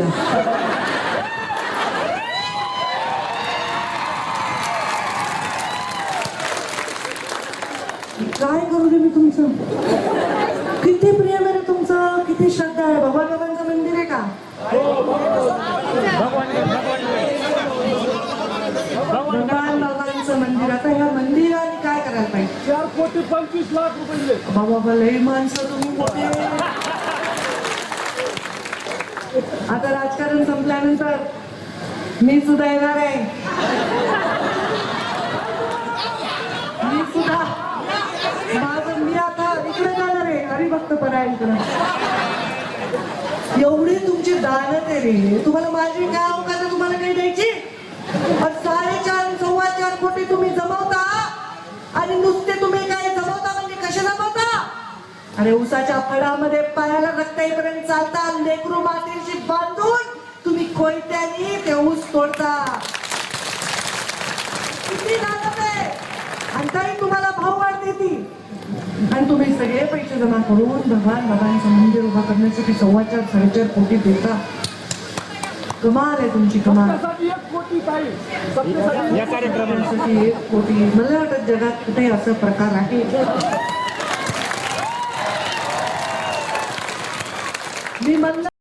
द्या. काय करू दे मी तुमचं? किती प्रेम आहे रे तुमचं, किती श्रद्धा आहे. बाबांचं मंदिर आहे का? भगवान मंदिर. आता ह्या मंदिराने काय करायला पाहिजे? 4,25,00,000 रुपये. बाबा लई माणसं तुम्ही मोठे. आता राजकारण संपल्यानंतर मी सुद्धा येणार आहे. मी आता इकडे जाणार आहे हरिभक्त परायणकडे. एवढी तुमची दानत आहे रे. तुम्हाला माझी काय अवकाश आहे तुम्हाला काही द्यायची? 4.5 4.25 कोटी तुम्ही जमवता आणि नुसते तुम्ही काय जमवता म्हणजे कसे जमवता? अरे उसाच्या फळामध्ये पायाला रक्त येईपर्यंत चालता. लेकरू मातीशी बांधून तुम्ही कोयत्यानी ते ऊस तोडता. किती दानत आहे. आणि तरी तुम्हाला भाव वाढ देती. आणि तुम्ही सगळे पैसे जमा करून भगवानचं मंदिर उभा करण्यासाठी 4.25 4.5 कोटी देता. कमाल आहे तुमची, कमाल. 1 कोटी ताई. या कार्यक्रमासाठी 1 कोटी. मला वाटत जगात कुठे असा प्रकार आहे. मी म्हणलं